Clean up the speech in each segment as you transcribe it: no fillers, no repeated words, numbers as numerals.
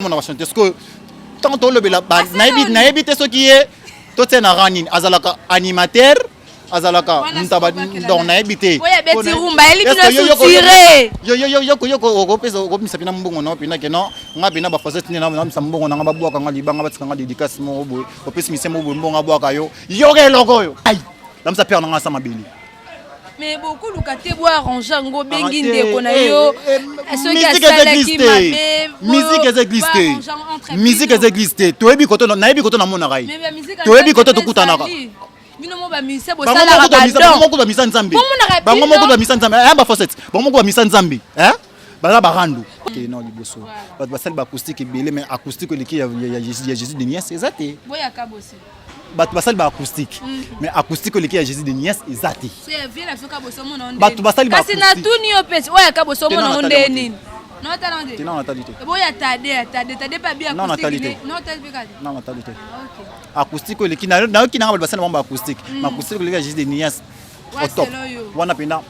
On va chanter. Parce que tant que le bela, naïbi te ce qui est, tout est naranine. Azalaka animateur, azalaka mutaba donc naïbi te. Oui, beti rumba, eli bino soutire. Yo pesa ko misapina mbongo na pina ke no, nga bina ba facette ni na mbongo na nga ba bwaka nga libanga ba tsanga dédicace mo boy. Ko pesa misemo boy mbongo bwaka yo. Yo ke logo yo. Ai. Lamsa père na nga sa mabeli. Mais beaucoup de boire en jango bengi ndeko na yo. Musique est existée. Tu es bi koto na yebi koto na mona rai. Tu es bi koto to kutana ka. Bino mo ba misa bo sala ka ba. Bango ko ba misa nzambe. Bango mo ko ba misa nzambe. Eh ba facette. Bango ko ba misa nzambe. Hein? Bala barandu. OK non liboso. Ba sala ba acoustique belé mais acoustique le qui ya Jésus de Niès exacté. Boya ka bosse. Bato basali ba acoustique mais acoustique le qui a Jésus de Niès ezati c'est bien la soka boso mo na bato basali ba acoustique kasi na tuni yo pesi oya ka boso mo na onde nini non talande non natalité boya tade pas bien acoustique non natalité OK acoustique le qui na ki na ba basali ba acoustique mais acoustique le qui a Jésus de Niès au top wana pena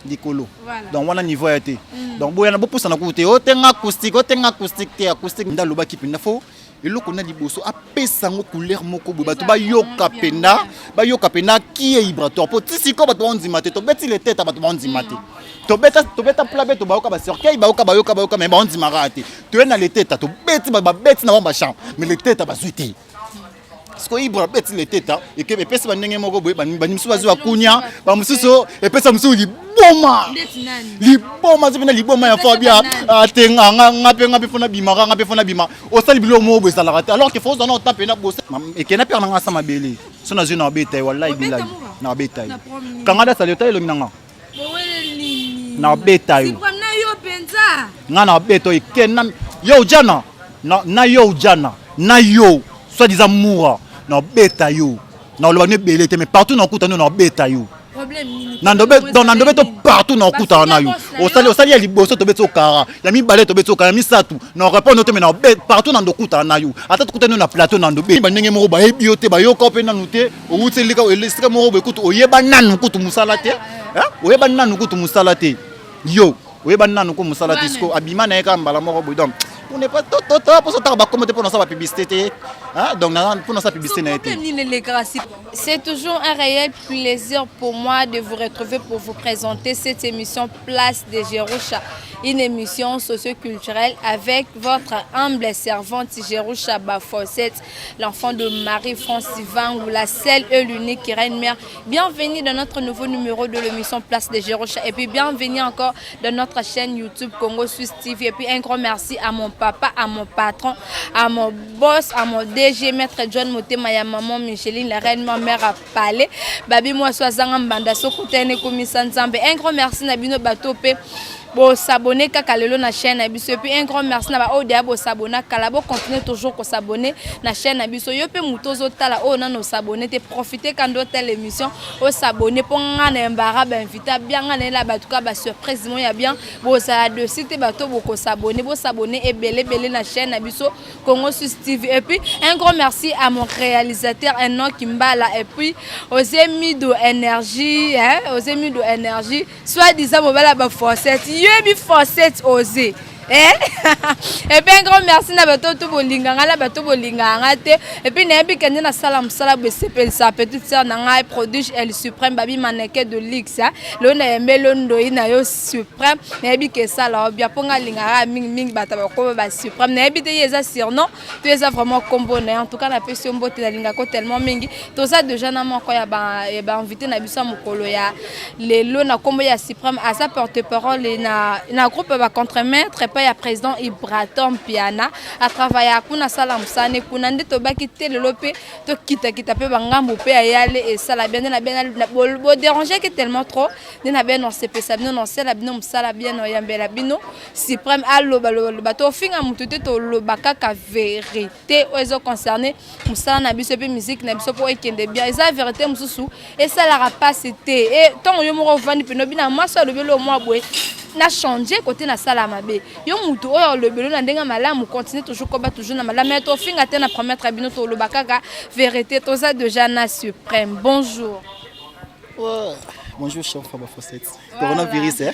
dikolo donc wana niveau ya te donc boya na bo pousa na ko te o tenga acoustique te acoustique ndalo ba kipina fo eloko na liboso apesango couleur moko bo bato ba yoka pena qui est vibratoire po tisiko bato ondima te to beti le tête bato ondima te to beta pla beto ba yoka ba cercueil ba yoka mais ba ondima rate to na le tête to beti ba beti na ba champ mais le tête ba zuite parce que ibra beti le tête et que pesa ba ndenge moko bo ba nimsu bazu akunya ba mususo e pesa musu liboma zibina liboma ya Fabia atenga ngape fona bima osali bilo mo bo sala rate alors que faut dans taper na bosse et que na père na sa mabele so na zona beta wallahi billahi na beta kangada sali tayi lo minanga na beta yo na yo penza nga na beta e kenna yo jana na yo jana na yo soit disant moura na beta yo na lo ne belete mais partout na kuta na beta yo nandobe to partout na okuta na yo osali ya liboso to beto kara ya mibale to beto kara misatu na répondre to mena partout na ndokuta na yo ata to kutana na plateau na ndobe bandenge moko ba yebi yo te ba yo ko pe na nute o wutelika o elistre moko be kutu oyeba nanu kutu musala te oyeba nanu kutu musala te yo oyeba nanu ko musala te sko abima na eka mbala moko bodom on n'est pas tout pour ça ba commenter pour sa publicité donc pour sa publicité na été. C'est toujours un réel plaisir pour moi de vous retrouver pour vous présenter cette émission Place des Jerusha, une émission socioculturelle avec votre humble servante Jerusha Bafosset, l'enfant de Marie-France Ivan ou la seule et l'unique reine mère. Bienvenue dans notre nouveau numéro de l'émission Place des Jerusha et puis bienvenue encore dans notre chaîne YouTube Congo Suisse TV et puis un grand merci à mon papa, à mon patron, à mon boss, à mon DG, Maître John Motema, à maman Micheline, la reine mère à Palais. Babi moi soazanga mbanda sokutene komisa nzambe. Un grand merci na bino batope. Bo s'abonner kaka lelo na chaîne na biso puis un grand merci na ba odia bo s'abonner kala bo continuer toujours ko s'abonner na chaîne na biso yo pe mutozo tala o na no s'abonner te profiter quand d'autres émission o s'abonner pour ngana mbara ba inviter bien ngana la batuka ba surprise mo ya bien bo ça de site bato bo ko s'abonner et belé na chaîne na biso Congo Suisse TV et puis un grand merci à mon réalisateur Enoch Kimbala et puis Osé Mido énergie soit disant bo bala ba forcette Yebi Fosset osé. Et puis un grand merci na bato to bolinganga la bato bolinganga te et puis na bi kende na salam sala be sepel sa petite sœur na ngai prodige elle suprême babi maneke de lix lo na melondo ina yo suprême na bi ke sala bia ponga lingara ming bata ba ko ba suprême na bi te yeza surnom tu es vraiment combo na en tout cas na person mbote la linga ko tellement mingi to ça déjà na moko ya ba invité na biso mokolo ya lelo na combo ya suprême à sa porte-parole na groupe ba contre-maître ya président Ibratom Piana a travaillé à kuna salam sane kuna ndito baki telope to kita pe bangambo pe ayale et ça la bien bo déranger que tellement trop na bien on se ça bien on sait la bien musala bien no yambela bino suprême allo bato finga mututé to lo bakaka vérité ozo concerné musala na biso pe musique na biso po ekende bien eza vérité mususu et ça la rapacité et tant yo mo vandi pe no bina maso lo belo mo boy na changer côté na sala mabe yo mutu oyo le belo na ndenga malamu continue toujours koba toujours na malamu mais to finga te na promettre bino to lo bakaka vérité to ça déjà na suprême bonjour Bonjour, chef Faba Fawcett. Coronavirus, hein?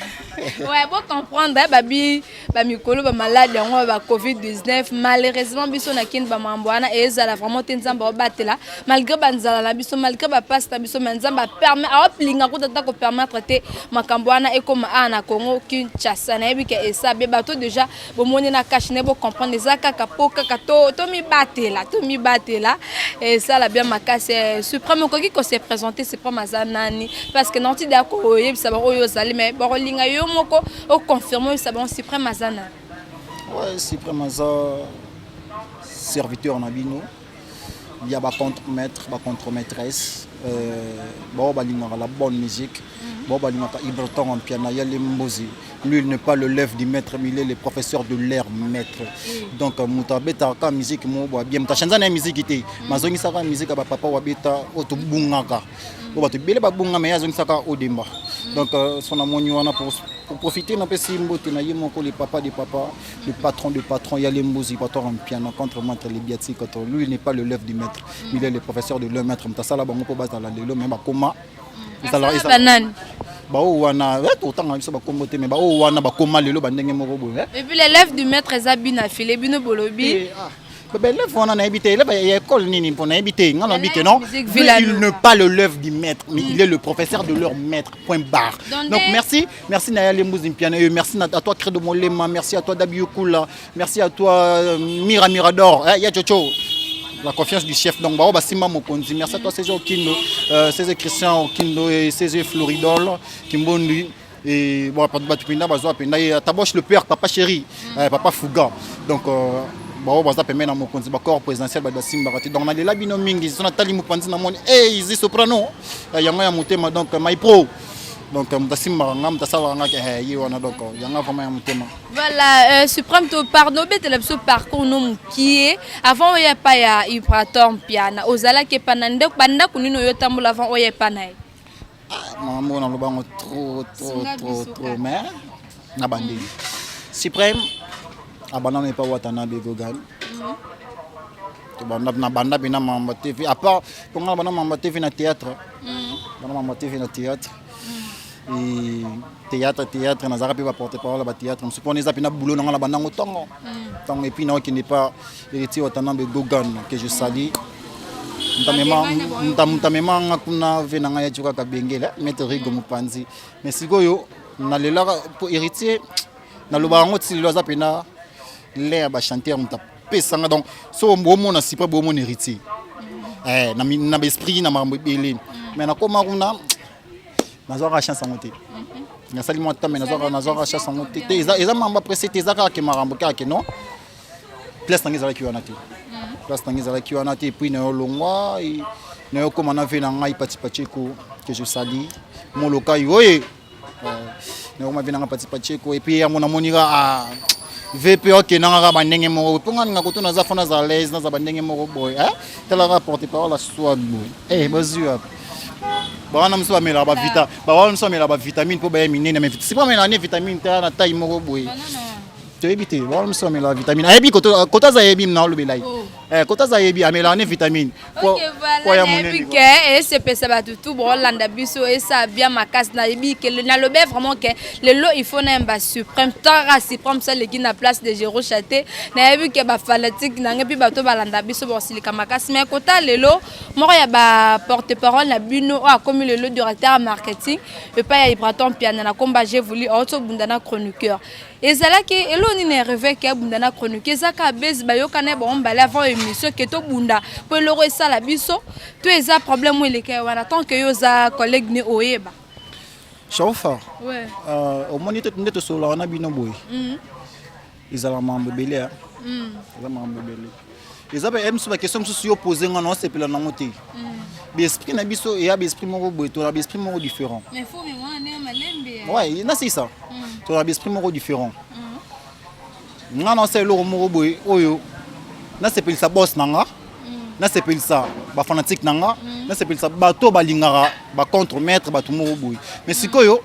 Ouais, bon comprendre, babi, mikolo, malade, Covid-19. Malheureusement, biso na kin ba mambwana et ça la vraiment tenzamba batela. Malgré banzala la biso, malgré ba pasta biso manzamba permet à oplinga ko tata ko permettre te makambwana et comme ana Congo Kinshasa na ebike et ça be bato déjà bo moni na cache ne bo comprendre les akaka poka kato to mi batela et ça la bien makase suprême ko ki ko se présenter c'est pas mazanani parce que non ti dako yebisa ba oyo zali mais ba linga yo moko o confirmer ça bon suprême mazana. Ouais, suprême maza serviteur na bino. Il y a ba contre-maître, ba contre-maîtresse bon ba linga la bonne musique. Bon ba linga Ibraton en piano ya les mbozi. Lui il n'est pas le lève du maître mais il est le professeur de l'air maître. Donc mutabeta ka musique mo ba bien mutachanza na musique ité. Mazongi saka musique ba papa wa beta otubungaka. Bo ba tubele ba bunga mais yazongi saka odemba. Donc son amoni wana pour profiter na pesi mbote na yemo ko le papa des papas, le patron de patron ya les mbozi patron en piano contre maître les biati contre lui il n'est pas le lève du maître mais il est le professeur de l'air maître. Mutasala bango ko basa la lelo même ba koma. Ba wana autant biso ba kombote mais ba wana ba koma lelo ba ndenge moko boye et puis l'élève du maître Zabina filé bino bolobi ben l'élève on en a habité là il y a école nini pour habiter ngana bité non il ne pas le lève du maître mais il est le professeur de leur maître point barre. Donc merci Naya Lembouzim Piano, merci à toi Credo Molema, merci à toi Dabiokula, merci à toi Mira Mirador ya Chocho. La confiance du chef donc bah Simba Mokonzi, merci à toi César Okindo, César Christian Okindo et César Floridol Kimbondi et bon Batupinda bazo apenda et Taboche le père papa chéri papa Fouga donc bah bazo apenda na Mokonzi ba corps présidentiel ba Simba Rati donc na lela bino mingi sona tali Mopanzi na moni izi soprano yanga ya motema donc my pro donc mtasimba ngam tasala ngake yi wana donc yanga vraiment ya motema. Voilà, suprême to pardon betela biso parcours no mukie avant oya pa ya Ibraton piana ozala ke panande banda kunino yo tambola avant oya pa na maman na lobango trop mais na bandi suprême abana ne pas watana begogan to banda bina mamba TV à part pour nga bana mamba TV na théâtre bana mamba TV na théâtre et théâtre na zarapi va porter parole ba théâtre on suppose les apina boulot na banda ngotongo tant et puis non qui n'est pas héritier watana begogan que je salue Ntamema ngakuna venanga ya chuka kabengela maître Rigo Mupanzi mais sikoyo na lela pour héritier na lobango tsililo za pena l'air ba chanteur muta pesanga donc so mbomo na sipa bomo héritier na esprit na mambo belé mais na koma kuna nazoka chance ngote na sali mo tamé nazoka chance ngote eza mamba pressé tezaka ke marambo ka ke non place nangeza ki wana te place nangeza ki wana te puis na longwa na yo comme on a vu na ngai Pacheko que je salue mon local yoye na on a vu na Pacheko et puis ya mona monira VP OK na nga ba ndenge mo ponga nga ko tuna za fona za l'aise na za ba ndenge mo boy tela rapporter parole la soit boy bazua bana mso amela ba vita ba mso amela ba vitamine po ba mine na c'est pas mela ne vitamine ta na taille mo boy tu éviter bana mso amela vitamine ayebi kota za yebi na lobelai kota za yebi amela ne vitamine OK voilà et puis que c'est pesa ba tout bon landa biso et ça bien makas na yebi que na lobe vraiment que le lot il faut na ba suprême tara suprême ça le qui na place de Géro Chaté na yebi que ba fanatique na ngepi ba to ba landa biso bon silika makas mais kota le lot moko ya ba porte-parole na bino a comme le lot directeur marketing et pas ya Ibraton piano na combat j'ai voulu auto bundana chroniqueur ezala ke eloni ne rêve ke bundana chroniqueur zaka base ba yokane bon ba avant émission que to bunda pour le ça la biso to eza problème il est wana tant que yo za collègue ne oyeba chauffeur ouais au moniteur ndeto solo na bino boy ezala mambo belé ezala mambo belé ezaba emso ba question so yo poser ngana c'est pela na ngote l'esprit na biso et a l'esprit moko boy to la l'esprit moko différent mais faut mais moi ne malembe ouais na c'est ça to la l'esprit moko différent ngana c'est lo moko boy oyo na c'est pela sa boss nanga na c'est pela sa ba fanatique nanga na c'est pela sa bato balingara ba contre maître bato moko boy mais sikoyo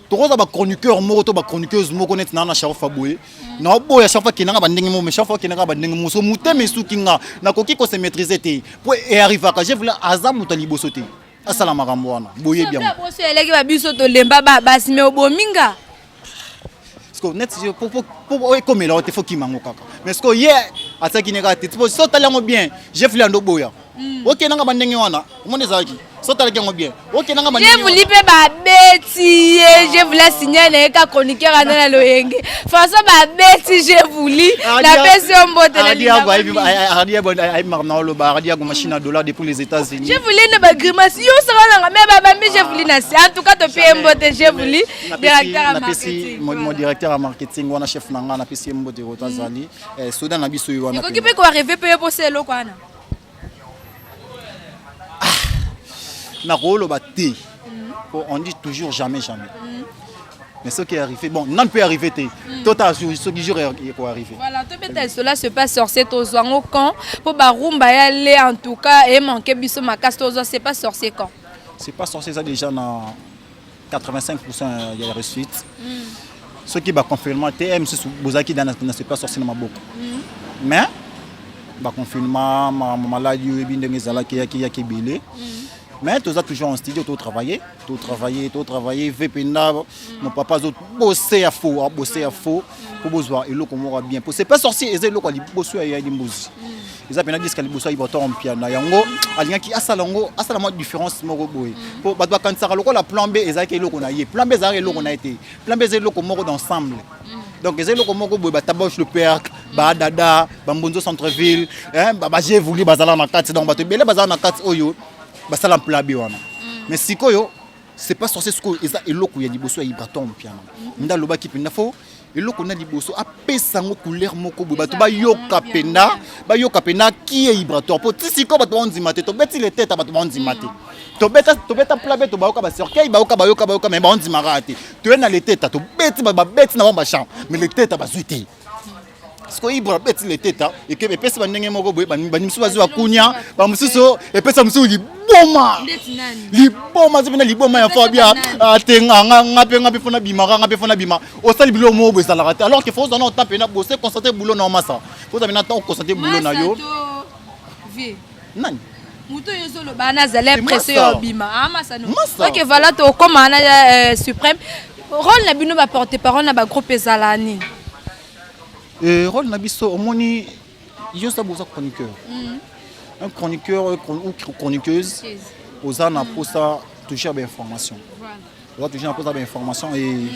tokoza ba chroniqueur moko to ba chroniqueuse moko net na chafa boy na boya chafa kinanga ba ndenge mo mais chafa kinanga ba ndenge mo so muteme sukinga na koki ko se maîtriser te pour et arriver à je voulais azam mutali bosote asala makambo wana boye bien boso eleki ba biso to lemba ba basi me obominga parce que net pour comme là il faut qu'il mango kaka mais ce que hier ataki ne ka tete so talango bien j'ai voulu ando boya OK nanga bandenge wana omone zaki so talaki ngo bien OK nanga bandenge je voulais pe ba beti je voulais signer ka chroniqueur na loyenge façon ba beti je voulais la personne mbote la adia bon ay marna lo ba adia go machine à dollars depuis les États-Unis je voulais ne ba grimace yo sala nga me ba je voulais na en tout cas to pe mbote je voulais directeur marketing mon directeur en marketing wana chef nanga na pesi mbote ko tazali soudan na biso yo wana ko kipe ko arriver pe po selo kwana on dit toujours jamais. Mais ce qui est arrivé, bon, non peut arriver. Total, ce qui jure est arrivé. Voilà, cela se passe sorcier aux au camp. Pour Barumba y aller en tout cas et manquer biso ma casse c'est pas sorcier quand. C'est pas sorcier ça déjà dans 85% il y a réussite. Ce qui va confirmer TM c'est Bozaki dans c'est pas sorcier dans ma boucle. Mais va confirmer ma maladie et bien des ala qui a bilé. Mais tu as toujours en studio, tu travailler, VPNA, mon papa a bossé à faux, pour besoin et l'eau comme bien. C'est pas sorcier, et c'est l'eau qui bosse à Yadimbouz. Ils appellent disque qui bosse à Ibaton piano. Yango, alien qui a salongo, a la différence moroboy. Pour battre quand ça la plan B, et ça qui est l'eau qu'on a eu. Plan B, ça est l'eau qu'on a été. Plan B, c'est l'eau qu'on moro d'ensemble. Donc les locaux moko boy bataboche le perc ba dada bambonzo centre-ville hein ba j'ai voulu bazala na carte donc ba te belé bazala na carte oyo basala plabi wana mais sikoyo c'est pas sorcier siko eza eloko ya liboso ya ibraton piano nda loba ki penda fo eloko na liboso apesa ngo couleur moko boy bato ba yoka pena ki e ibraton po tisiko bato onzima te to beti le tête bato onzima te to beta plabe to ba yoka ba cercueil ba yoka mais ba onzima rate to na le tête to beti ba beti na ba champ mais le tête ba zuiti parce que ibra beti le tête et que pesa ba ndenge moko boy ba nimsu ba zuwa kunya ba mususo e pesa musu liboma zibina liboma ya fabia atenga ngape fona bima osali bilo mo bo sala rate alors que faut dans temps pena bosser concentrer boulot na massa faut ça temps concentrer boulot na yo nani muto yo solo bana zale pression bima massa no OK voilà to comme manager suprême rôle na bino ba porter parole na ba groupe ezalani rôle na biso omoni yo sa boza chroniqueur un chroniqueur ou chroniqueuse aux ans pour ça toucher à l'information. Voilà. Toucher à l'information et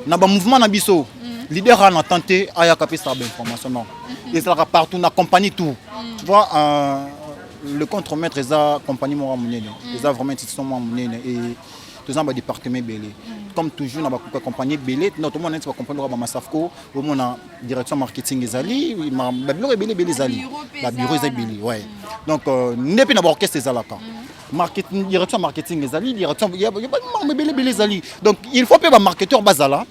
na ba mouvement na biso leader a tenté à capter ça l'information non. Et ça partout na compagnie tout. Tu vois le contre-maître les a compagnie moi monene. Les a vraiment institution moi monene et tous en bas département belé. Comme toujours na ba compagnie belé notamment on est pas compagnie ba Masafco au mon direction marketing ezali ba bureau belé ezali ba bureau ezali ouais donc n'est pas na orchestre ezalaka marketing direction marketing ezali direction il y a ba belé ezali donc il faut pas ba marketeur bazala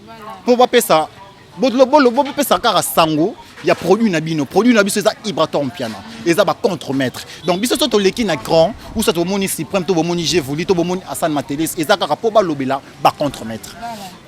pour pas payer ça bolo payer ça car sango il y a produit na biso ça ibraton piano et ça va contre-maître donc biso to leki na grand ou ça to moni suprême to moni j'ai voulu to moni Hassan Matelis et ça car po ba lobela ba contre-maître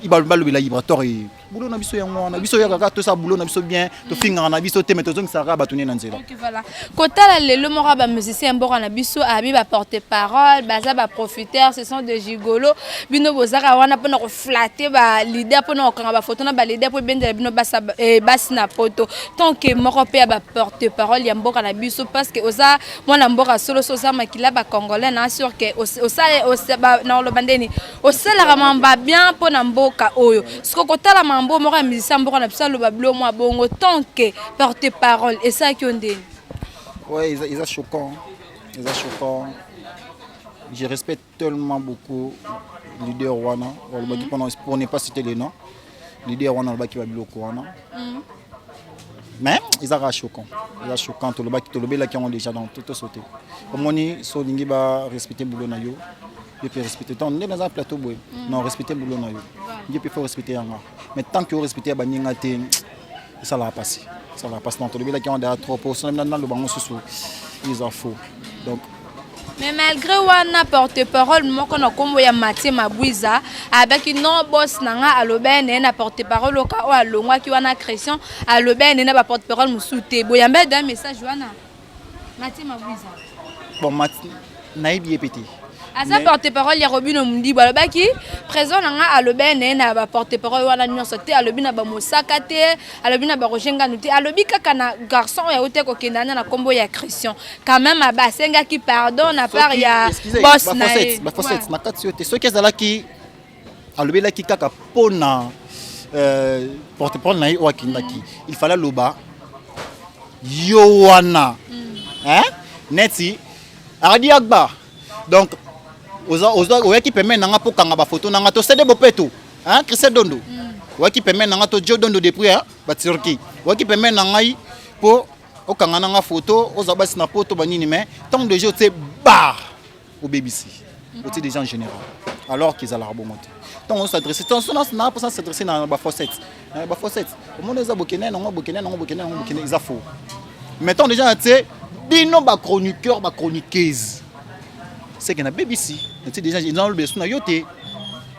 il ba lobela ibraton et boulot na biso yango na biso ya kaka to ça boulot na biso bien to finga na biso te meto zong sara ba tourner na nzela. OK voilà kota le mora ba musicien mbora na biso abi ba porter parole baza ba profiteurs ce sont des gigolos bino bozaka wana pona ko flatter ba leader pona ko kanga ba photo na ba leader po bendela bino basa basi na poto tant que moko pe ba porter parole ya mboka na biso parce que oza mwana mboka solo soza makila ba congolais na sûr que osala na lo bandeni osala mamba bien pona mboka oyo siko kotala mambo moko musicien mboka na biso lo bablo mo bongo tant que porter parole et ça qui on dit ouais ils sont choquants je respecte tellement beaucoup leader wana on n'est pas cité les noms leader wana ba ki ba biloko wana mais ils sont choquants tout le bac tout le bel qui ont déjà dans tout sauté comme on est so lingi ba respecter boulot na yo je peux respecter tant on est dans un plateau boy non respecter boulot na yo je peux faut respecter yanga mais tant que respecter ba ninga te ça va passer dans tout le bel qui ont déjà trop pour ça dans le bango sous ils en faux donc mais malgré wana porte-parole moko na kombo ya Mathieu Mabwiza avec non boss nanga alobene na porte-parole oka o alongwa ki wana Christian alobene na ba porte-parole musute boyambe d'un message wana Mathieu Mabwiza bon Mathieu naïbi epété Asa porte-parole ya Robino Mundi balobaki présent nanga alobi na ba porte-parole wana nyonso te alobi na ba mosaka te alobi na ba rojenga nuti alobi kaka na garçon ya ote ko kendana na kombo ya Christian quand même abasenga ki pardon na part ya boss na ba fosset na kati yote soki ezalaki alobi la ki kaka pona porte-parole na yo akindaki il fallait loba yowana hein neti aradi agba donc oza qui permet nanga po kanga ba photo nanga to cede bopeto hein Christian Dondo qui permet nanga to Joe Dondo depuis hein ba Turquie qui permet nanga po o kanga nanga photo oza ba sina poto ba nini mais tant de jeux c'est bar au BBC au des gens en général alors qu'ils allaient remonter tant on s'adresse tant on n'a pas s'adresser dans ba fosset au monde eza bokene ils a faux mettons déjà tu sais bino ba chroniqueur ba chroniqueuse c'est que na BBC déjà ils ont le besoin yote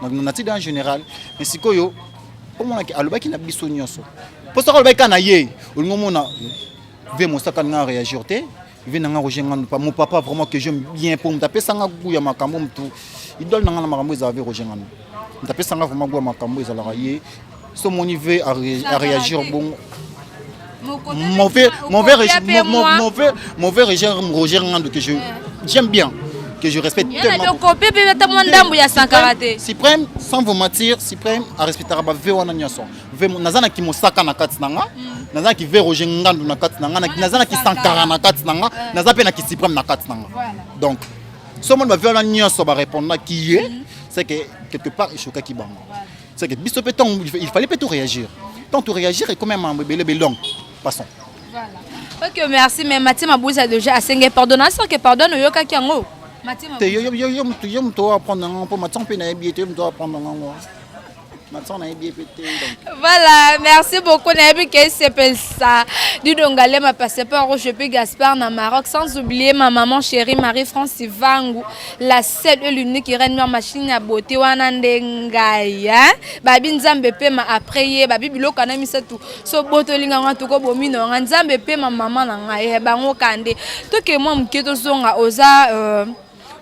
donc nati en général mais sikoyo comment alobaki na biso nyonso pour ça alobaki na ye olingomona ve mosaka nga réagir te ve nanga rojenga pas mon papa vraiment que j'aime bien pour me taper sanga guya makambo mtu idole nanga na makambo za ve rojenga me taper sanga vraiment guya makambo za la ye so mon niveau à réagir bon mauvais régime Roger Ngando que j'aime bien que je respecte tellement. Suprême, sans vous mentir, Suprême a respecté Rabba Vewana Nyason. Nazana qui mosaka na katinanga, Nazana qui ve Roger Ngando na katinanga, Nazana qui sankara na katinanga, Nazapena qui Suprême na katinanga. Donc, ce monde va Vewana Nyason va répondre qui est, c'est que quelque part il choque qui bang. C'est que il fallait pas tout réagir. Tant tout réagir et quand même un bébé long. Passons. Voilà. Ok, merci. Mais Mathieu Mabouza déjà a signé pardonnance que pardonne Yoka Kiango. Mathieu Voilà, merci beaucoup. C'est ça. Du Dongale m'a passé par Rochepé Gaspard na Maroc, sans oublier ma maman chérie Marie-France Vangou, la seule et l'unique qui règne ma machine à beauté Wanandengaya. Babi Nzambe pe m'a après babi bilo kana mi tout. So botolinga ngatu ko bomino Nzambe pe ma maman na ngai bango kande. To ke moi mketo songa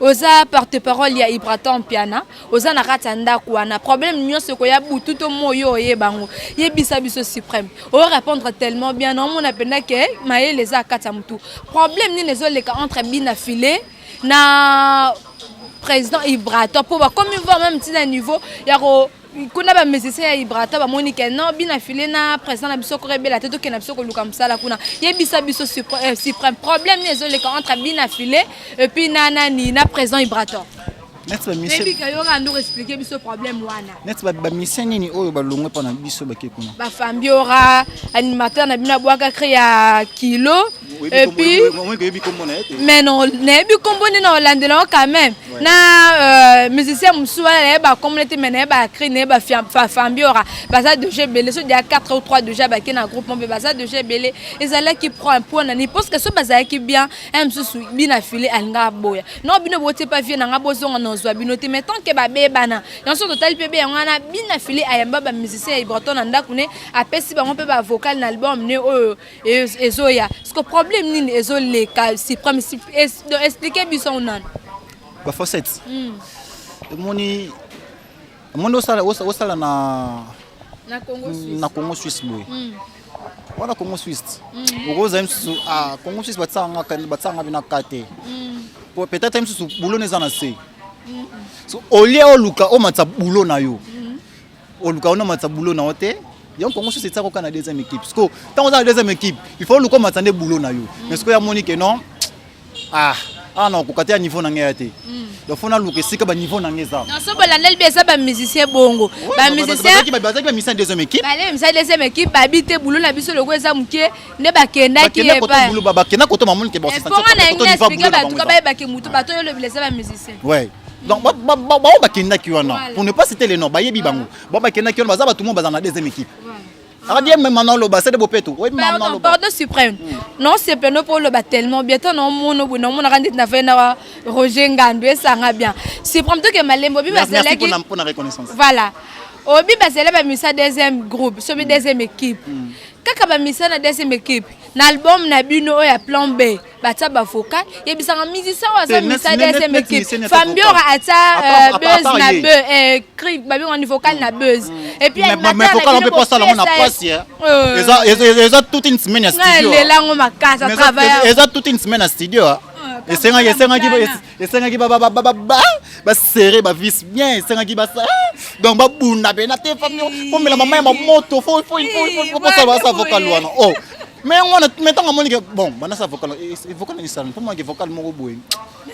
oza porte-parole ya Ibraton Piana oza na katanda kuana problème nyonso ko ya butu to moyo yebango yebisa biso suprême o répondre tellement bien non mon apena ke maye les akata mutu problème ni les oleka entre bina filé na président Ibraton pour comme il va même petit niveau ya ko kuna ba musicien ya Ibraton ba monique non bina filé na président na biso ko rebela teto ke na biso ko luka msala kuna yebisa biso suprême problème ni les oleka entre bina filé et puis na président Ibraton net ba mission baby kayo ngando expliquer biso problème wana net ba mission nini oyo ba longwe pa na biso ba kekuna ba fambiora animateur na bina bwaka créa kilo et puis mais non nebi kombo ni na landela quand même na musicien musuwa ba communauté mais ba créer ne ba fambiora baza de GBL so dia 4 ou 3 déjà ba ki na groupe mon baza de GBL ezala qui prend un point na ni parce que so baza ki bien msusu bina filé alinga boya non bino bote pas vie na ngabozonga nozwa bino te mais tant que ba bebana yanso total pb ngana bina filé ayamba ba musicien Ibraton na ndaku ne apesi bango pe ba vocal na album ne o ezoya ce que problème ni ezo le cas suprême expliquer biso nan ba fosset moni osala na Congo Suisse boy wana Congo Suisse okoza msusu Congo Suisse batsanga bina kate peut-être msusu boulot nezana se so olie oluka o matsa boulot na yo oluka ona matsa boulot na ote donc Congo Suisse c'est ça qu'on a deuxième équipe parce que tant on a deuxième équipe il faut oluka matsa ne boulot na yo mais ce que ya monique non non ko kate niveau na ngayate donc faut na luka sika ba niveau na ngeza non so bolandel besa ba musicien bongo ba musicien ba musicien deuxième équipe ba le musicien deuxième équipe ba bité boulot na biso loko eza muke ne ba kenda ki e ba boulot ba kenda koto mamoni ke bon c'est ça ko na expliquer ba tout ka ba ke mutu ba to yo le blessé ba musicien ouais donc ba kenda ki wana pour ne pas citer les noms ba yebi bango ba kenda ki wana baza ba tout le monde baza na deuxième équipe Radie même maintenant le bassin de Bopeto. Oui, maintenant le pardon suprême. Non, c'est plein pour le tellement bien. Non, mon rendez na fait na Roger Ngando ça va bien. C'est prendre que malembo bi merci pour la reconnaissance. Voilà. Obi basele ba misa deuxième groupe, sobi deuxième équipe. Kaka ba misa na deuxième équipe. Na album na bino oya plan B. Batia ba vocal, yebisanga musicien wa misa deuxième équipe. Fambiora ata buzz na buzz cri ba bi on vocal na buzz. Et puis mais vocal on peut pas ça là on a passé. Ils ont toute une semaine à studio. Les langues ma casa travailler. Ils ont toute une semaine à studio. Et c'est un qui va serrer ba vis bien, c'est un qui va ça. Donc ba bunda be na te famille. Pour la maman ma moto faut ça vocal loin. Oh. Mais on a maintenant on dit bon, bana ça vocal ni ça. Pour moi que vocal mo boy.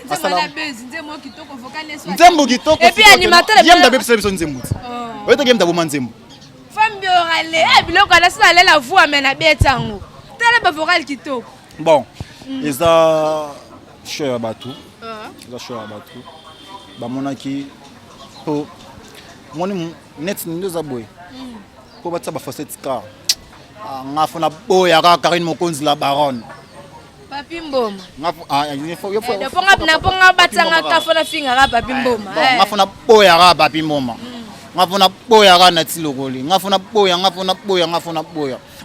Asala buzz, nzembo kitoko vocal les nzembo kitoko. Et puis animateur game da be selection nzembo. Oui, to game da bo nzembo. Femme biorale, biloko ala sala la voix mais na betango. Tala ba vocal kitoko. Bon, et ça cher batou. Ça cher batou. Ba monaki po moni net ndo za boy. Po batsa ba facette car. Ngafuna boya ka Karine Mokonzi la baronne. Papi Mboma. Ngafu il faut ponga batsanga ka fona finga ka Papi Mboma. Ngafuna boya ka Papi Mboma. Ngafuna boya ka Natilokoli. Ngafuna boya.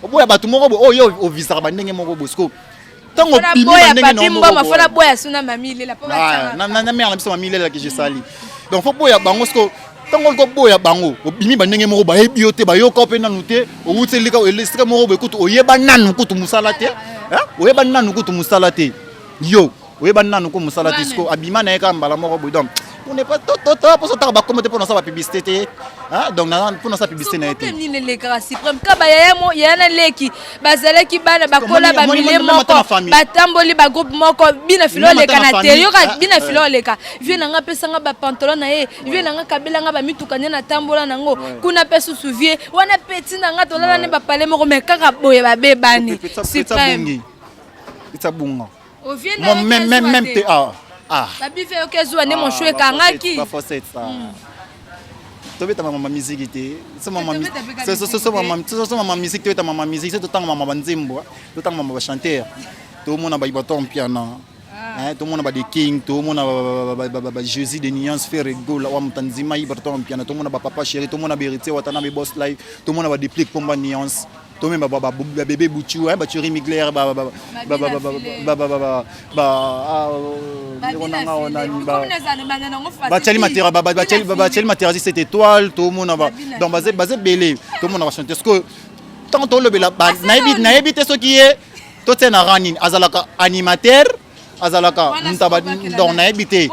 Oboya batu moko bo oyo ovisa ba ndenge moko bosko. Tango bimi ba ndenge Papi Mboma fona boya suna mamile la po batsanga. Na mère na biso mamile la que je sali. Donc faut boya bango sko tango ko boya bango obimi bandenge moko ba yebi yote ba yoka pe nanu te o wutelika o lestre moko be kutu oyeba nanu kutu musala te oyeba nanu kutu musala te yo oyeba nanu ko musala te sko abima na eka mbala moko bo donc on n'est pas tout pour ça ba comment pour ça ba publicité donc na pour ça publicité na été ni le grâce suprême ka ba ya na leki bazala ki bana bakola ba mile moko batamboli ba groupe moko bina filo le kanate yo ka bina filo le ka vient nga pesa nga ba pantalon na ye vient nga kabela nga ba mituka na tambola nango kuna pesa souvie wana petit na nga tolala ne ba pale moko me kaka boye ba bebani suprême itabunga o vient na même te babi fait okezwa ne mon choué kangaki pas facette ça tobeta mama musique te so mama musique tobeta mama musique c'est tout temps mama banzembo tout temps mama chanteur tout monde ba baton piano tout monde ba des king tout monde ba Jésus de nuance faire rigolo wa mtanzima yi baton piano tout monde ba papa chéri tout monde ba héritier watana be boss live tout monde ba déplique pomba nuance tout même ba bébé bouchou ba Thierry Migler Bacheli Materazi cette étoile tout le monde va donc basé belé tout le monde va chanter parce que tant to le bela na éviter ce qui est tout c'est na ranin azalaka animateur azalaka ntaba donc na éviter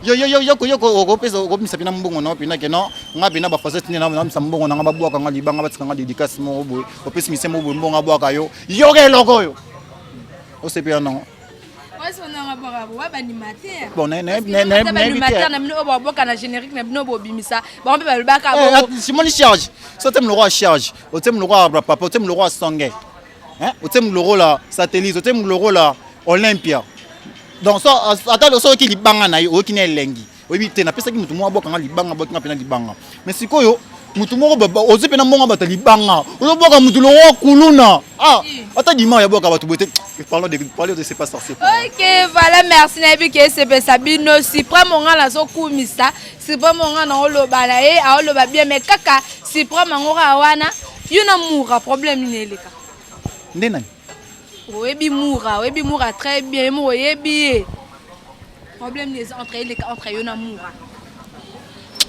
yo pesa ko misa pina mbongo na pina ke no ngapi na ba facette ni na mbongo na ngaba bwaka ngali banga batsanga dédicace mo bo opesi mise mo bo mbongo bwaka yo ke loko yo o se pia non bon animateur na mino obo boka na générique na bino bo bimisa ba mpe ba lubaka bo Simon charge so tem le roi charge o tem le roi papa o tem le roi Songé o tem le roi la satellite o tem le roi la Olympia donc ça attends so ki libanga na yo ki na elengi obi te na pesa ki mutu mo boka nga libanga boka pena libanga mais sikoyo mutu moko ozo pena mbongo bata libanga ozo boka mutu le roi kuluna ata dima ya boka batu bote parlons de c'est pas sorcier. OK, voilà, merci Nabi que c'est Sabino si prend mon la so kumisa, si prend mon na oloba na e a oloba bien mais kaka si prend mangora wana, yuna moura problème ni leka. Ndena. Oyebi moura très bien, mo yebi. Problème les entre yuna moura.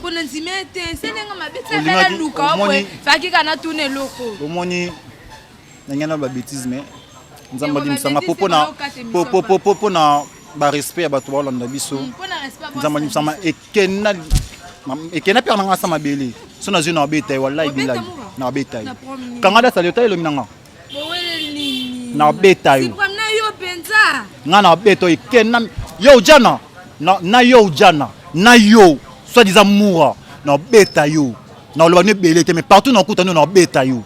Pour nzimete, c'est nga mabitsa bela luka, faki kana tourner loko. Omoni nangana ba bêtise mais nzamba dimsanga popo na ba respect ya bato ba landa biso nzamba dimsama ekena père nanga sama bele so na zona beta wallahi billahi na beta kanga da saleta elo minanga na beta yo na yo penza nga na beta ekena yo jana na yo jana na yo soit disant moura na beta yo na lo ne bele te mais partout na kuta na beta yo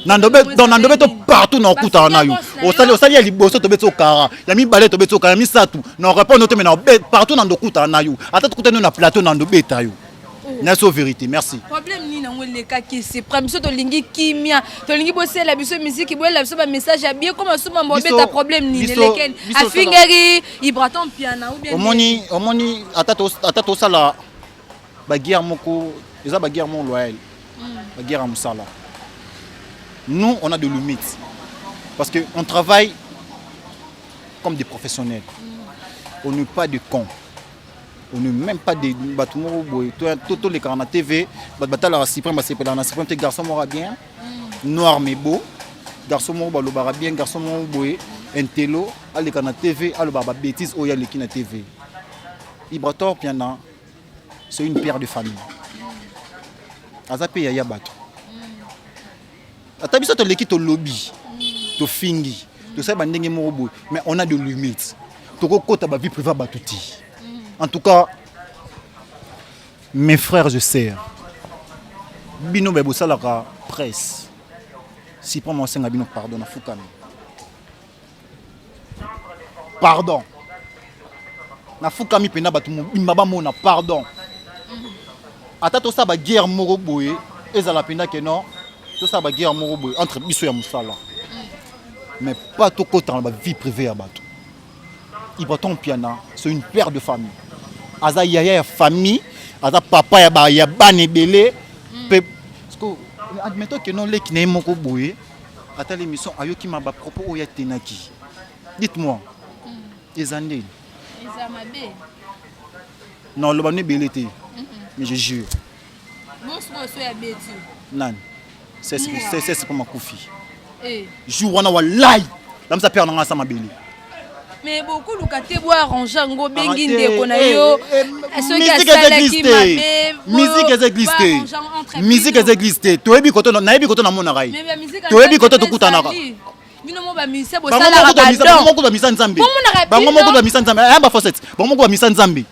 Nandobe to partout na okuta na yo. Osali ya liboso to beto kara. Ya mi balé to beto kara mi satu. Na répondre to mais na partout na dokuta na yo. Ata to kuta na plateau na ndobe ta yo. Na so vérité, merci. Problème ni na ngole ka ki c'est problème so to lingi kimia. To lingi bosser la biso musique boye la biso ba message ya bien comme so mbo beta problème ni leken. Afingeri ibraton piano ou bien. Omoni ata to sala baguerre moko eza baguerre mon loyal baguerre musala. Nous on a de limites parce que on travaille comme des professionnels. On n'est pas des cons. On n'est même pas des batumoro boy. Tout les carnets TV, batala la suprême, c'est pas la suprême, garçon mora bien, noir mais beau, garçon mora balobara bien, garçon mora boy, intello, allez carnets TV, allez baba bêtise, oya les kina TV. Ibrator piana, c'est une paire de famille. Azape yaya bato. Atabiso to l'équipe au lobby, to fingi, to ça bandenge moro boy, mais on a de limites. To kota ba vie privée batouti. En tout cas, mes frères, je sais. Bino bebo salaka presse. Si pour moi c'est bino pardon na fukami. Pardon. Na fukami pena batu mbaba mona pardon. Ata to sa ba guerre moro boye ezala pena que non. To sa ba guerre moro boye entre biso ya musala. Mais pas to kota na vie privée ya batu. Ibaton piana, c'est une paire de famille. Aza yaya famille, aza papa ya bane belé. Parce que admettons que non les qui n'est moko boye, ata l'émission ayoki ma ba propos oya tenaki. Dites-moi. Ezande. Ezamabe. Non, le bane belé té. Mais je jure. Bonsoir soya betu. Nan. C'est pour ma koufi. Eh. Jour wana wallahi. Lam sa père nanga sama belé. Mais beaucoup de cas bois arrangeant go bengi ndeko na yo musique existé toyebi koto na yebi koto na mona rai toyebi koto to kutanaka bino mo ba mise bo sala bango ba misa nzambe bango moko ba misa nzambe ba faussette bango moko ba misa nzambe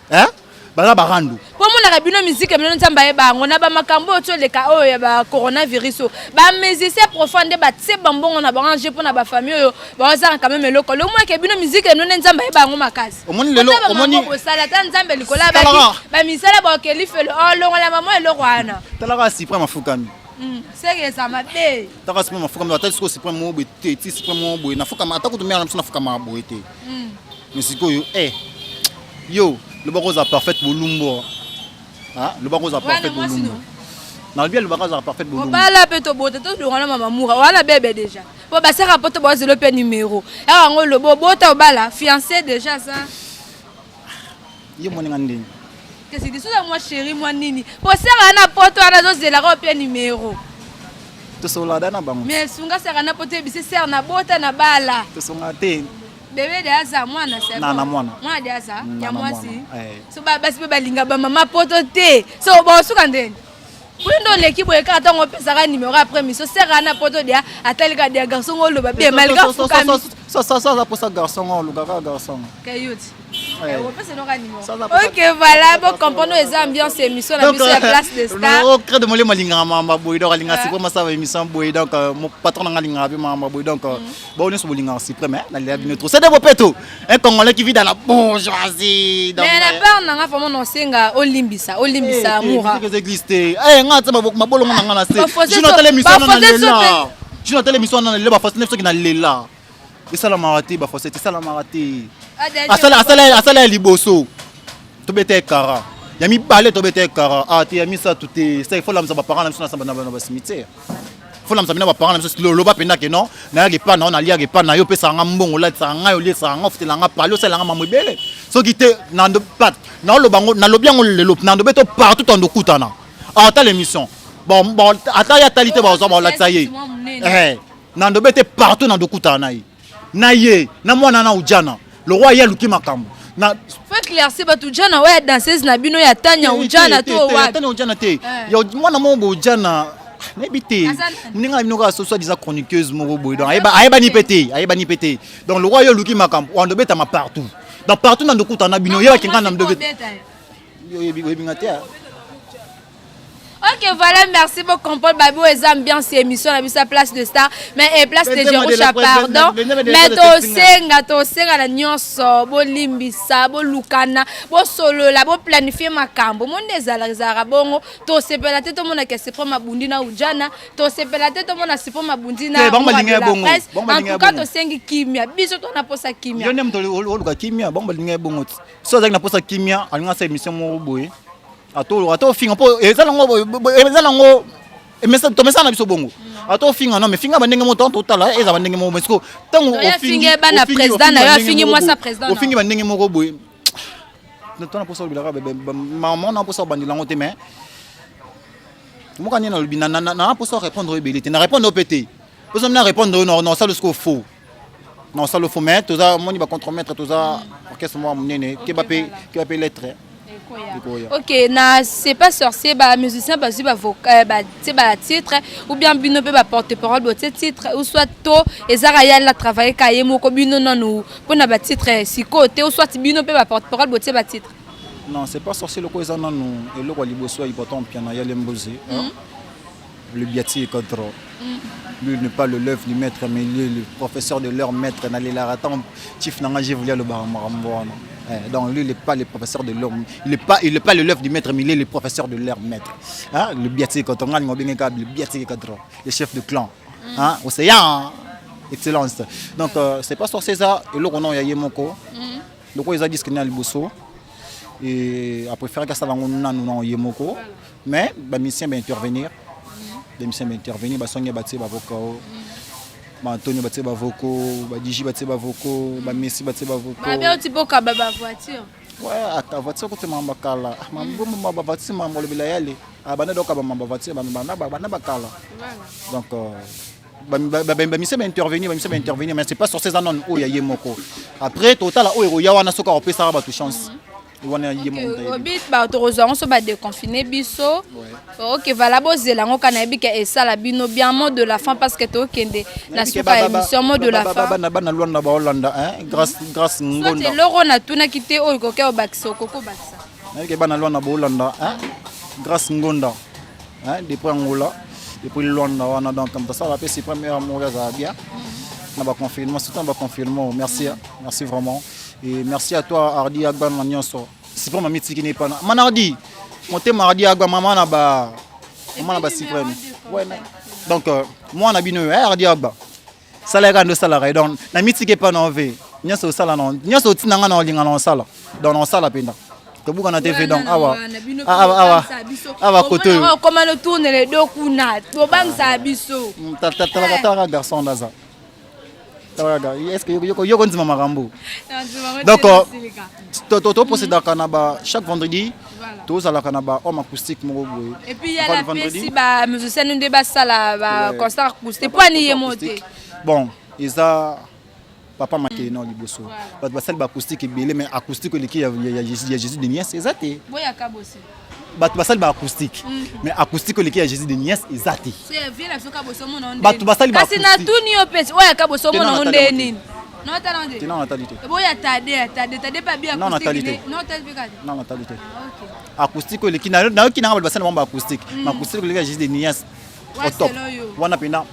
baza barandu po mona ka bino musique bino nzamba ye bango na ba makambo oto leka oyo ya ba coronavirus ba musicien profonde ba tse bambongo na ba ranger pona ba famille oyo ba za quand même eloko le moi ke bino musique no nzamba ye bango makasi omoni lelo omoni ko sala ta nzambe likola ba misala ba ke lifelo o longo la mama eloko wana talaka supreme afukami c'est que ça m'a bé talaka supreme afukami atali ko supreme mo be te ti supreme mo boy na fukama atakutumia na msona fukama boy te mais sikoyo yo le bako za parfait bolumbo hein le bako za parfait bolumbo na bien le bako za parfait bolumbo bala peto bote to ngona mama mura wala bébé déjà po ba sera poto bo zelo pe numéro ya ngo le bota bala fiancé déjà ça yo moninga ndini qu'est-ce que c'est moi chérie moi nini po sera na poto ana zo zela ko pe numéro to solada na bango mais sunga sera na poto bisi ser na bota na bala to songa te bébé de aza mwana c'est bon mwana de aza ya mwasi so ba basi pe balinga ba mama poto te so bo suka ndeni Pundo l'équipe est quand on peut ça numéro après mais so sera na poto dia atalika dia garçon ngolo ba bien malgré ça pour ça garçon ngolo garçon kayut ok voilà bon comprendre les ambiances émission la mise à la place des stars au crée de molé malinga mama boy donc alinga c'est vraiment ça émission boy donc mon patron ngalinga bi mama boy donc bon on est bolinga aussi premier na les abino trop c'est de bopeto un congolais qui vit dans la bourgeoisie donc mais la part nanga vraiment non senga olimbisa moura que exister ngata mabolo ngana na c'est je note l'émission na lela je note l'émission na lela ba fast neuf qui na lela et ça la maraté ba fast c'est ça la maraté asala liboso to bete kara yami balé to bete kara ti yami ça tout est ça il faut lamza ba parents na samba na cimetière faut lamza na ba parents na lo ba penda que non na ya pas na lia pas na yo pesa nga mbongo la tsanga yo li tsanga futela nga palo sala nga mamwebele so kite na ndo pat na lo bango na lo bien le lo na ndo beto partout en dokutana ata l'émission bon ata ya talité ba zo ba la tsaye na ndo bete partout na dokutana na ye na mwana na ujana le roi ya luki makambo na faut éclaircir ba tujana wa danseuse na bino ya tanya ujana to wa tanya ujana te ya mwana mo ujana na bité ninga bino ka so disant chroniqueuse mo boy donc ayeba ni pété donc le roi ya luki makambo on dobeta ma partout dans partout na ndokuta na bino ya kinga na mdobe yo yebi ngate. Ok, voilà, merci beaucoup. Paul Babou et ambiance émission la sa place de star, mais place de Jérocha, pardon. Mais to senga la nyonso, bo limbisa, bo lukana, bo solo la, bo planifier makambo. Mon désala zara bongo, to sepela te to mona ke se prend ma bundina ujana, to sepela te to mona se prend ma bundina. En tout cas, to sengi kimia, biso to na posa kimia. Yo nem to luka kimia, bon balinga bongo. So za na posa kimia, alinga sa émission mo boy. Ato finga po ezalango emesa to mesa na biso bongo. Ato finga non mais finga bandenge mo tant total eza bandenge mo parce que tango o finga bana président na yo fingi moi sa président. O fingi bandenge mo ko boy. Na tona poso bilaka maman na poso bandila ngote mais moi quand na lubina na poso répondre au belité na répondre au pété. Poso na répondre non ça le sco faux. Non ça le faux mais tout ça moni ba contremaître tout ça orchestre moi nene qui va payer lettre. Ok, c'est pas sorcier, musicien, titre, ou bien bino peut porte-parole de titre, ou soit to, et Zaraya la travaillé kaye moko bino non pour na titre si côté, ou soit bino peut porte-parole de titre. Non, c'est pas sorcier le quoi ça non et le quoi liboso important piano ya lembozi. Le biati est contre. Lui n'est pas le l'œuvre du maître mais lui le professeur de leur maître n'allait la attendre chief nanga j'ai voulu le barambo. Donc lui il n'est pas le professeur de leur il est pas le l'œuvre du maître mais il est le professeur de leur maître. Hein le biati quand on a le biati contre le chef de clan. Hein océan excellence. Donc c'est pas sur ça et là on a yemoko. Donc ils a dit que le bosso et après faire que ça là on a nous yemoko mais ba mission va intervenir. Les missions intervenir ba songe ba tseba voko ba Antonio ba tseba voko ba Digi ba tseba voko ba Messi ba tseba voko ba bien tipo ka ba voiture ouais ata voiture ko te mamba kala mambo mamba voiture mamba le bila yale abana doka ba mamba voiture bana bakala donc ba mission va intervenir mais c'est pas sur ces annonces où il y a yemoko après total où ya wana soka opesa ba tu chance. Obit ba autorisation so ba déconfiner biso. OK voilà bozela ngo kana bika esala bino bien mot de la fin parce que to kende na suka émission mot de la fin. Bana Luanda ba Hollanda hein grâce ngonda. C'est loro na tuna kité o ko ke o bakso koko baksa. Na bana Luanda ba Hollanda hein grâce ngonda. Hein depuis Angola depuis Luanda wana donc comme ça la paix c'est premier amour za bien. Na ba confirmer tout temps ba confirmer merci vraiment. Et merci à toi Hardy Agba Manyoso. C'est pour ma mythique qui n'est pas là. Manardi, monter Mardi Agba maman là-bas. Maman là-bas si près. Ouais. Donc moi on a bino Hardy Agba. Salaire de salaire donc la mythique est pas nové. Nya so sala non. Nya so tinanga na linga na sala. Donc on sala penda. Que buka na TV donc awa côté. Comment le tourne les deux kuna. To bang sa biso. Tala garçon daza. Est-ce que yo ndima marambo donc to procéder kanaba chaque vendredi tous à la kanaba homme acoustique mo boy et puis il y a la festi ba musicien nous débat ça là ba concert acoustique pour ni monter bon isa papa maké non liboso ba celle ba acoustique belé mais acoustique le qui y a Jésus de Niès exacté boya kabosi basali ba acoustique mais acoustique le qui a Jésus de Niès exacté c'est bien la soka boso mon on basali ba kasi na tuni opesi oya kaboso mon on nini non talande non natalité boya tade pas bien acoustique non natalité acoustique le qui na qui na basali ba acoustique mais acoustique le qui a Jésus de Niès au top wana pena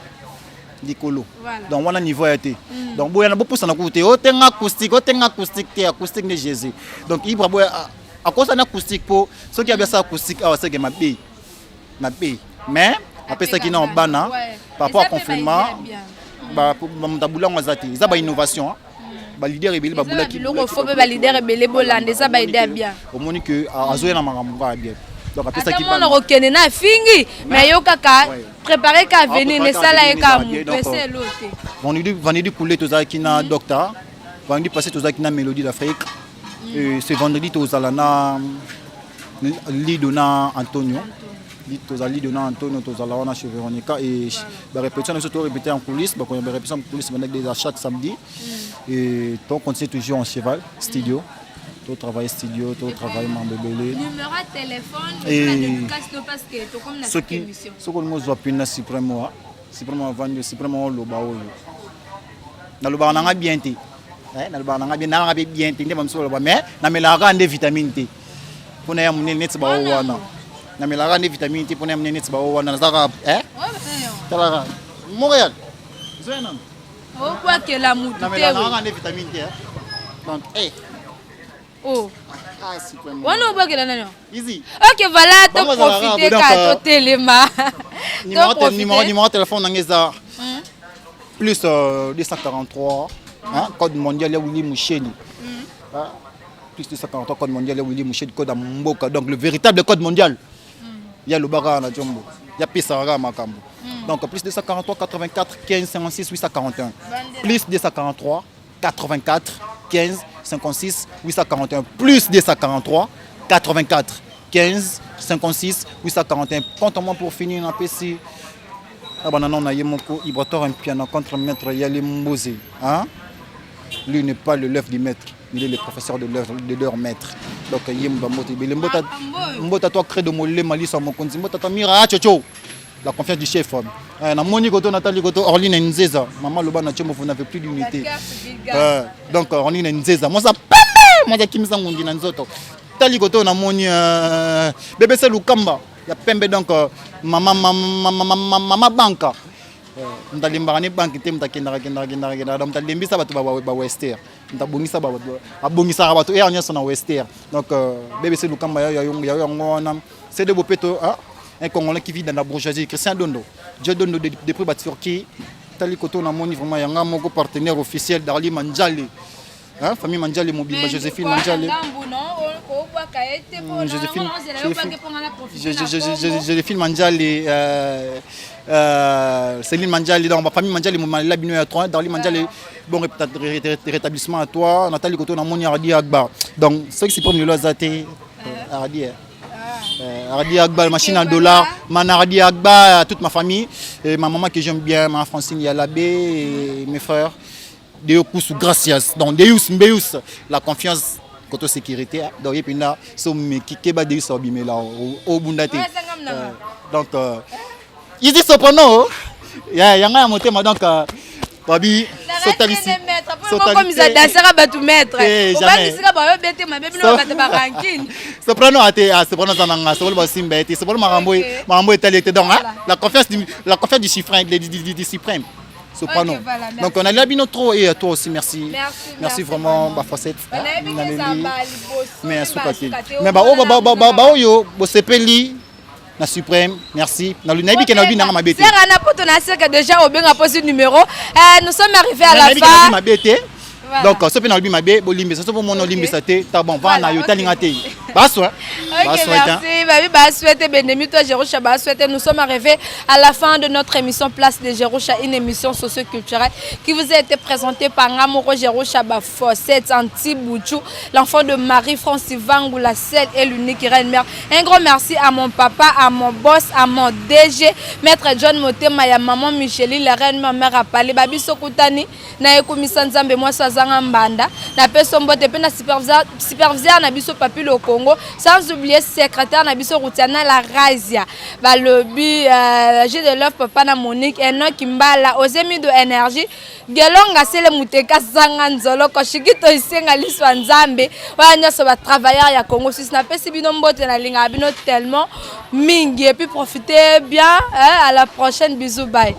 dikolo donc wana niveau été donc boya na bo pousa na côté o tenga acoustique de Jésus donc ibra boya à cause d'un acoustique pour ceux qui avaient ça acoustique c'est que ma B mais après ça qui n'ont bana par rapport au confinement bah pour m'tabula ngazati ça ba innovation ba leader rebelle ba bula ki le faut ba leader rebelle bolande ça ba idée bien au moni que azoya na makambo ba bien donc après ça qui bana on rekene na fingi mais yo kaka préparer ka venir ne sala e ka mu pese lote vendredi couler tous qui na docteur vendredi passer tous qui na mélodie d'Afrique. Et ce vendredi, tu as la Lidona Antonio. Tu as Lidona Antonio, tu as la chez Véronica. Et la répétition, nous sommes répétés en coulisses. On a répété en coulisses déjà chaque samedi. Et on continue toujours en cheval, studio. Tu travailles studio, tu travailles en bébé. Numéro de téléphone, et parce que tu comme la émission. Ce que nous avons suprêmement, suprêmement le baou. Dans le baou, on a bien été. Na ba nga bien tinde mam so ba mais na melaka ande vitamine T pona ya munene net ba wana na melaka ande vitamine T pona ya munene net ba wana na zaka tala Montréal zena o kwa que la mutu na melaka ande vitamine T donc oh super wana ba que la nano easy OK voilà to profiter ka to telema numéro téléphone ngeza plus 243 hein, code mondial ya Willy Moucheni. plus 243 code mondial, Willy Mouché code à Mboka. Donc le véritable code mondial. Il y a le Bara na Djombo. Il y a Pissara Makambo. Donc plus 243, 84, 15, 56, 841. Plus 243, 84, 15, 56, 841. Plus 243, 84, 15, 56, 841. Compte-moi pour finir en PC. On a Ibrator un piano contre maître Yali Mbose. Lui n'est pas le l'œuvre du maître, il est le professeur de leur maître. Donc Mbota toi crée de mollet mali sur mon compte. Mbota toi mira chocho. La confiance du chef. Na moni koto Nathalie koto Orline Nzeza. Maman loba na chemo vous n'avez plus d'unité. Donc Orline Nzeza. Moi ça moi ça kimisa ngondi na nzoto. Tali koto na moni bébé c'est Lukamba. Ya pembe donc mama banka. Ndalimba ni banki te mtakenda donc mtalimbisa batu ba Wester. Ntabongisa ba abongisa batu et on na Wester. Donc BBC Lukamba ya ngona c'est de bopeto un Congolais qui vit dans la bourgeoisie, Christian Dondo. Dieu Dondo depuis la Turquie. Tali koto na moni vraiment yanga moko partenaire officiel d'Arli Manjali. Famille Manjali mobile Joséphine Manjali. Joséphine Manjali Céline Manjali dans ma famille Manjali la bino ya 3 dans les Manjali bon rétablissement à toi Nathalie koto na moni Ardi Agba. Donc ceux qui se prennent le lozaté Ardi Ardi Agba, machine à dollars, Manardi Agba, toute ma famille, et ma maman que j'aime bien, ma Francine Yalabé, et mes frères, Deus gracias, donc Deus Mbeus, la confiance côté sécurité, donc et puis là, somme qui ba Deus obimé là au Bundate. Donc il dit soprano, y a un motema donc Babi Sotalisi. Soprano soprano zananga soprano basimba ete soprano marambo etalite donc la confiance du suprême soprano. Donc on a l'habino trop et toi aussi merci vraiment ba facette mais soukati mais ba oyo bo sepeli na suprême merci na lunabi ke na bi na mabete c'est na poto na seka déjà au benga poste numéro nous sommes arrivés à la fin. Donc ce pe na lubi mabe bolimbe ça pour mon limbe ça té ta bon va na yo talinga té baswa merci babi ba souhaiter Benemi toi Jerusha ba souhaiter nous sommes arrivés à la fin de notre émission Place de Jerusha, une émission socio-culturelle qui vous a été présentée par Ngamoro Jerusha ba Fossette Anti-Bouchou, l'enfant de Marie-France Vangou, la seule et l'unique reine-mère. Un grand merci à mon papa, à mon boss, à mon DG maître John Motema ya maman Micheline la reine-mère mère à Palais babi Sokutani na ekomisa Nzambe moi Sazanga Mbanda na peso mbote pe na superviseur na biso Papi le Congo, sans oublier secrétaire na biso Routiana la Razia ba lobby j'ai de l'offre papa na Monique Enoch Mbala Ozemi de énergie gelonga sele muteka zanga nzolo ko shikito isenga liswa Nzambe wana so ba travailleurs ya Congo Suisse na pesi bino mbote na linga bino tellement mingi et puis profitez bien à la prochaine bisous bye.